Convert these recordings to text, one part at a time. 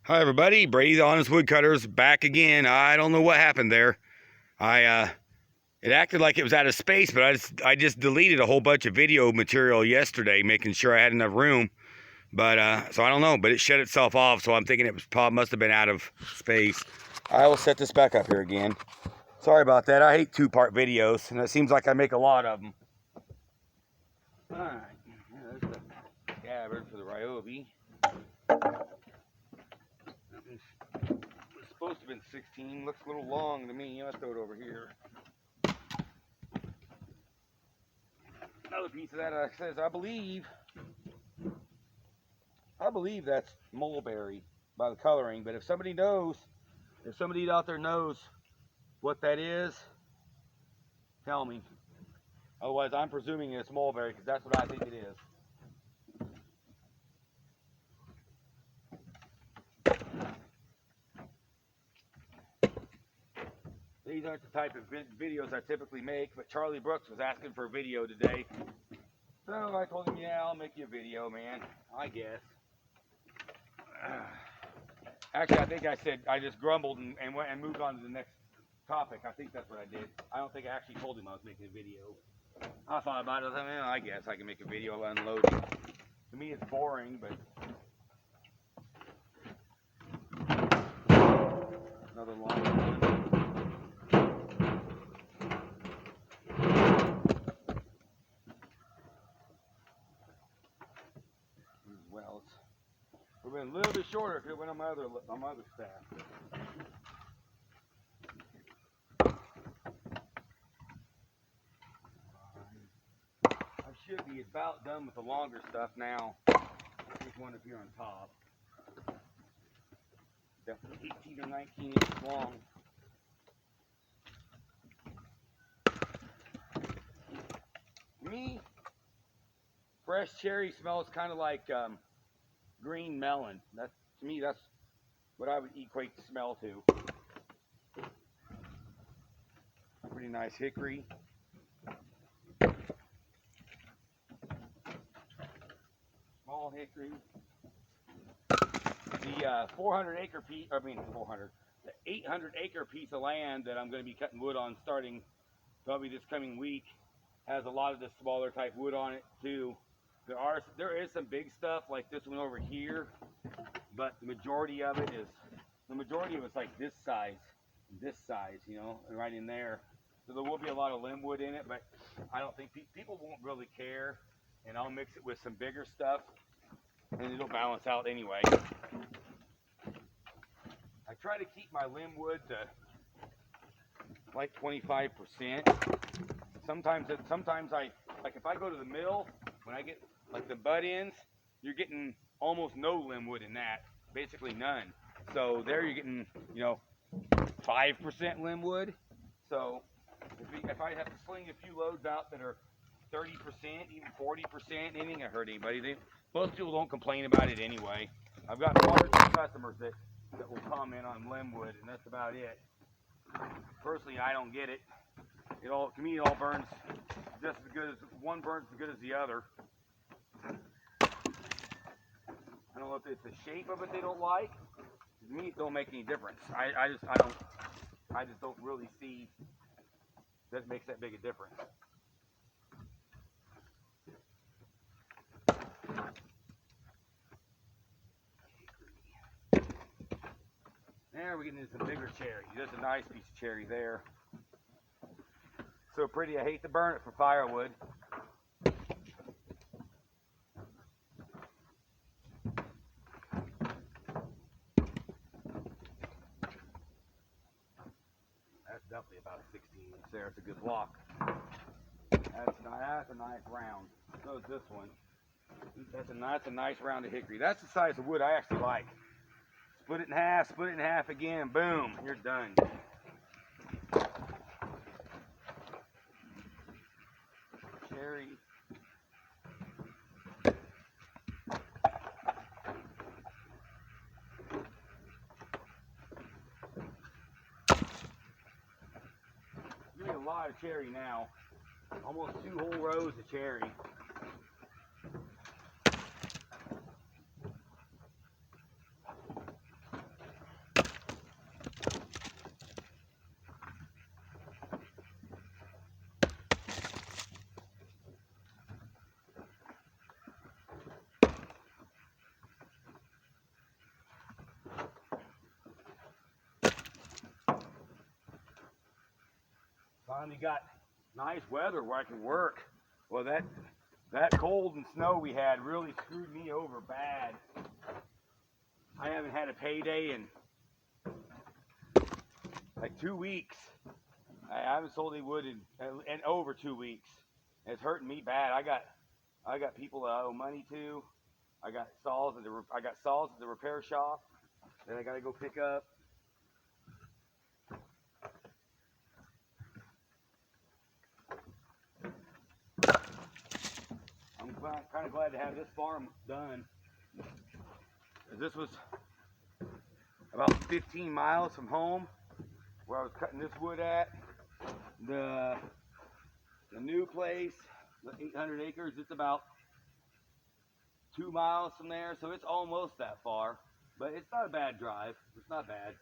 Hi everybody, Brady the Honest Woodcutters back again. I don't know what happened there. It acted like it was out of space, but I just deleted a whole bunch of video material yesterday, making sure I had enough room. But so I don't know, but it shut itself off, so I'm thinking it was probably must have been out of space. I will set this back up here again. Sorry about that. I hate two-part videos, and it seems like I make a lot of them. All right, there's the scabbard for the Ryobi. It's supposed to have been 16. Looks a little long to me. I'll throw it over here. Another piece of that says, I believe that's mulberry by the coloring. But if somebody out there knows what that is, tell me. Otherwise, I'm presuming it's mulberry because that's what I think it is. These aren't the type of videos I typically make, but Charlie Brooks was asking for a video today. So I told him, yeah, I'll make you a video, man. I guess. Actually, I think I said, I just grumbled and went and moved on to the next topic. I think that's what I did. I don't think I actually told him I was making a video. I thought about it. I thought, well, I guess I can make a video of unloading. To me, it's boring, but another long one. Well, it would have been a little bit shorter if it went on my other staff. I should be about done with the longer stuff now. There's one up here on top. Definitely 18 or 19 inches long. To me, fresh cherry smells kind of like green melon. To me, that's what I would equate the smell to. Pretty nice hickory. Small hickory. The 800 acre piece of land that I'm going to be cutting wood on starting probably this coming week has a lot of the smaller type wood on it too. There is some big stuff like this one over here, but the majority of it's like this size, you know, right in there. So there will be a lot of limb wood in it, but I don't think people won't really care, and I'll mix it with some bigger stuff, and it'll balance out anyway. I try to keep my limb wood to like 25%. Sometimes I, like if I go to the mill, when I get like the butt ends, you're getting almost no limb wood in that, basically none. So there you're getting, 5% limb wood. So if I have to sling a few loads out that are 30%, even 40%, anything to hurt anybody. Most people don't complain about it anyway. I've got one or two customers that will comment on limb wood, and that's about it. Personally, I don't get it. To me, it all burns just as good as one burns as good as the other. I don't know if it's the shape of it they don't like. To me, it don't make any difference. I just don't really see that it makes that big a difference. There we're getting into some bigger cherry. That's a nice piece of cherry there. So pretty, I hate to burn it for firewood. That's definitely about a 16 inch there. It's a good block. That's a nice round. So is this one. That's a nice round of hickory. That's the size of wood I actually like. Split it in half again, boom, you're done. Cherry. Give me a lot of cherry now. Almost 2 whole rows of cherry. finally got nice weather where I can work. Well, that cold and snow we had really screwed me over bad. I haven't had a payday in like 2 weeks. I haven't sold any wood in over 2 weeks. It's hurting me bad. I got people that I owe money to. I got saws at the repair shop that I got to go pick up. I'm kind of glad to have this farm done. This was about 15 miles from home, where I was cutting this wood at. The new place, the 800 acres, it's about 2 miles from there, so it's almost that far. But it's not a bad drive. It's not bad.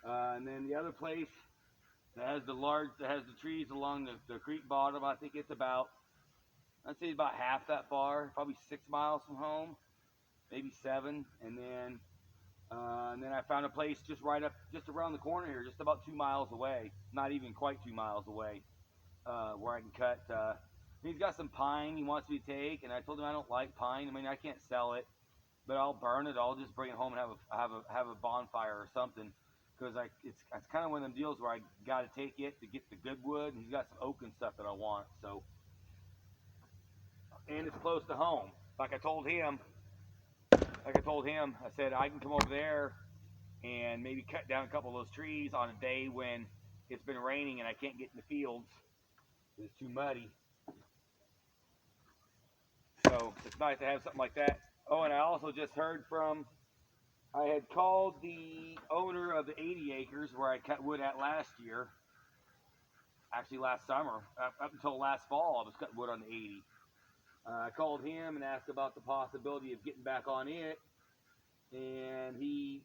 And then the other place that has the trees along the creek bottom, I think it's about, I'd say about half that far, probably 6 miles from home, maybe 7. And then I found a place just around the corner here, just about 2 miles away, not even quite 2 miles away, where I can cut. He's got some pine he wants me to take, and I told him I don't like pine. I mean, I can't sell it, but I'll burn it. I'll just bring it home and have a bonfire or something, because it's kind of one of them deals where I got to take it to get the good wood, and he's got some oak and stuff that I want. So, and it's close to home. Like I told him, I said I can come over there and maybe cut down a couple of those trees on a day when it's been raining and I can't get in the fields. It's too muddy. So it's nice to have something like that. Oh, and I also just heard I had called the owner of the 80 acres where I cut wood at last year. Actually last summer, up until last fall, I was cutting wood on the 80. I called him and asked about the possibility of getting back on it. And he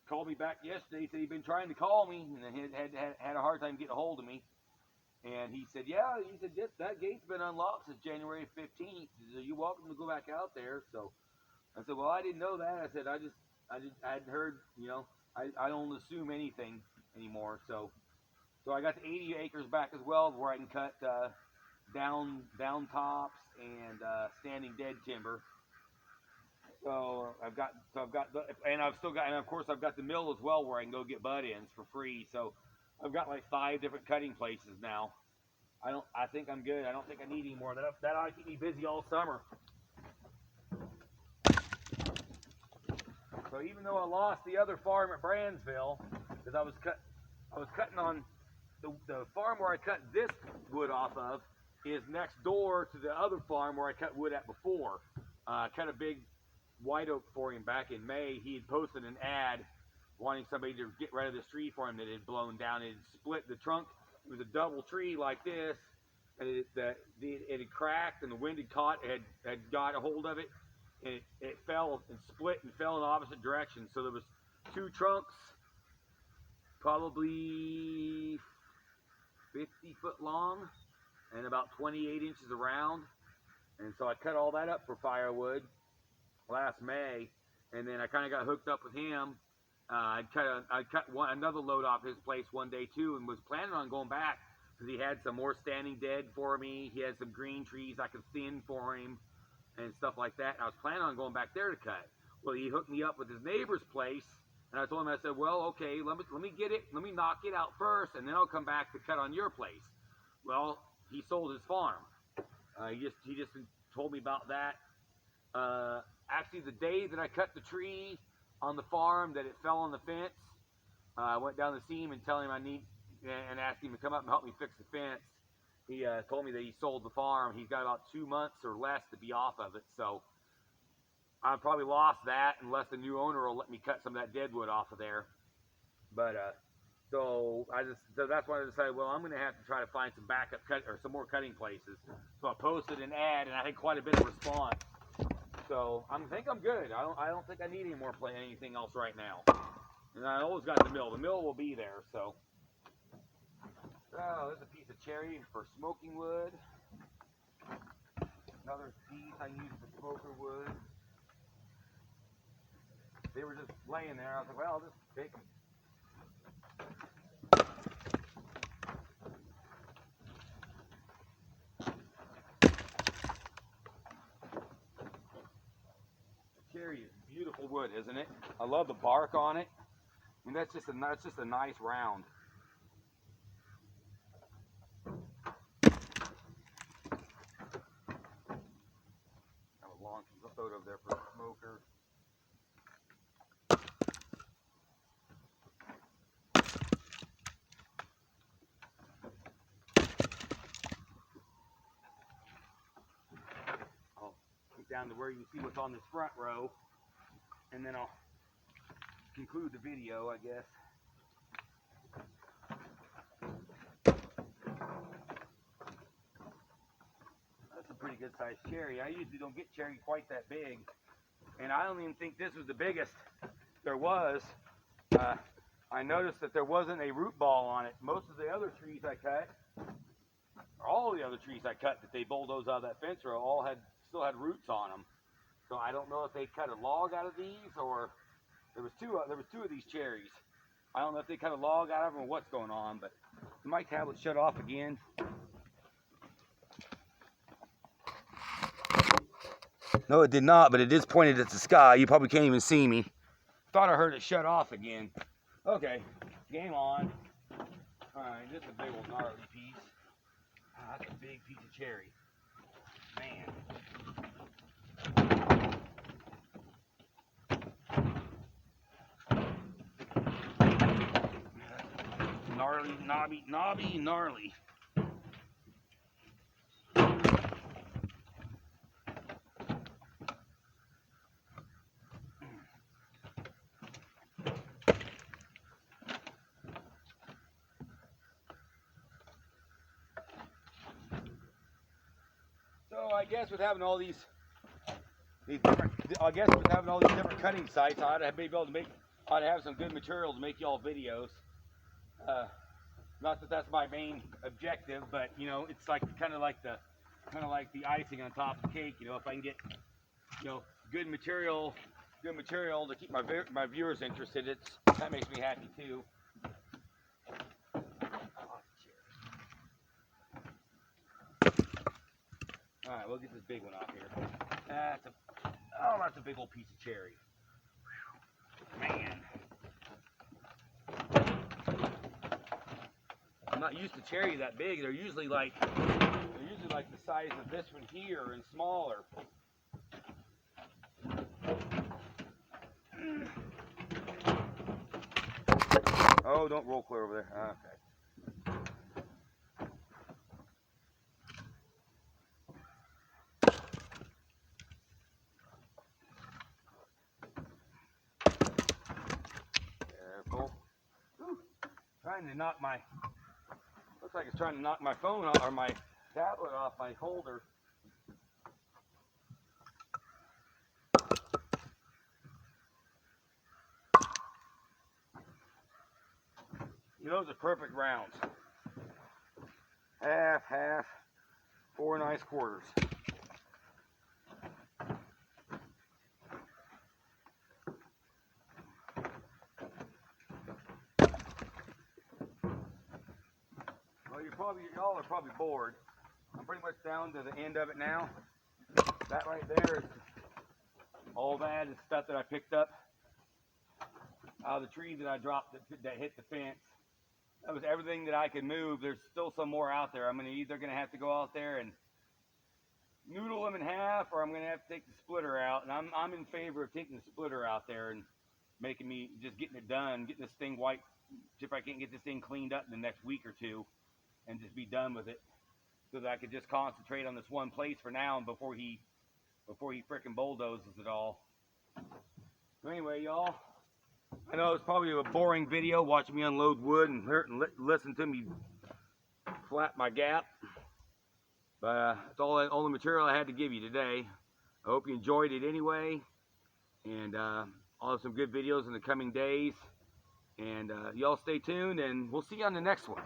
called me back yesterday. He said he'd been trying to call me and had a hard time getting a hold of me. And he said, yeah, that gate's been unlocked since January 15th. So you're welcome to go back out there. So I said, well, I didn't know that. I said, I hadn't heard, I don't assume anything anymore. So I got the 80 acres back as well, where I can cut down tops and standing dead timber. So I've got and of course I've got the mill as well, where I can go get butt-ins for free. So I've got like 5 different cutting places now. I think I'm good. I don't think I need any more. That ought to keep me busy all summer. So even though I lost the other farm at Brandsville, because I was cutting on the farm where I cut this wood off of is next door to the other farm where I cut wood at before. I cut a big white oak for him back in May. He had posted an ad wanting somebody to get rid of this tree for him that had blown down. It had split the trunk. It was a double tree like this, and it had cracked, and the wind had caught, had got a hold of it, and it fell and split and fell in opposite directions. So there was 2 trunks, probably 50 foot long and about 28 inches around. And so I cut all that up for firewood last May, and then I kind of got hooked up with him. I cut another load off his place one day too, and was planning on going back because he had some more standing dead for me. He had some green trees I could thin for him and stuff like that. And I was planning on going back there to cut. Well, he hooked me up with his neighbor's place, and I told him, I said, well, okay, let me knock it out first, and then I'll come back to cut on your place. Well, he sold his farm. He just told me about that. Actually, the day that I cut the tree on the farm that it fell on the fence, I went down to see him and tell him and asked him to come up and help me fix the fence. He told me that he sold the farm. He's got about 2 months or less to be off of it. So I probably lost that unless the new owner will let me cut some of that deadwood off of there. But so that's why I decided, well, I'm going to have to try to find some backup some more cutting places. So I posted an ad, and I had quite a bit of response. So I think I'm good. I don't think I need anything else right now. And I always got the mill. The mill will be there. So there's a piece of cherry for smoking wood. Another piece I use for smoker wood. They were just laying there. I was like, well, I'll just take them. wood, isn't it? I love the bark on it. I mean, that's just a nice round. I'll throw it over there for a smoker. I'll get down to where you can see what's on this front row, and then I'll conclude the video, I guess. That's a pretty good sized cherry. I usually don't get cherry quite that big, and I don't even think this was the biggest there was. I noticed that there wasn't a root ball on it. Most of the other trees I cut, or all the other trees I cut that they bulldozed out of that fence row, still had roots on them. So I don't know if they cut a log out of these, or there was two of these cherries. I don't know if they cut a log out of them or what's going on, but my tablet shut off again. No, it did not, but it is pointed at the sky. You probably can't even see me. Thought I heard it shut off again. Okay, game on. Alright, this is a big old gnarly piece. Ah, that's a big piece of cherry. Man. Gnarly, knobby, gnarly. So I guess with having all these different cutting sites, I'd have some good material to make y'all videos. Not that that's my main objective, but you know, it's like kind of like the icing on top of the cake. You know, if I can get, you know, good material to keep my viewers interested, that makes me happy too. All right, we'll get this big one off here. That's a big old piece of cherry. Man. I'm not used to cherry that big. They're usually like the size of this one here and smaller. Oh, don't roll clear over there. Okay. Careful. Whew. Looks like it's trying to knock my phone off, or my tablet off my holder. Those are perfect rounds. Half, 4 nice quarters. Well, y'all are probably bored. I'm pretty much down to the end of it now. That right there is all that is stuff that I picked up out of the tree that I dropped that hit the fence. That was everything that I could move. There's still some more out there. I'm either going to have to go out there and noodle them in half, or I'm going to have to take the splitter out. And I'm in favor of taking the splitter out there and getting it done, getting this thing wiped. See if I can't get this thing cleaned up in the next week or two and just be done with it, so that I could just concentrate on this one place for now and before he frickin' bulldozes it all. So anyway, y'all, I know it's probably a boring video watching me unload wood and listen to me flap my gap, but it's all the material I had to give you today. I hope you enjoyed it anyway, and I'll have some good videos in the coming days, and y'all stay tuned, and we'll see you on the next one.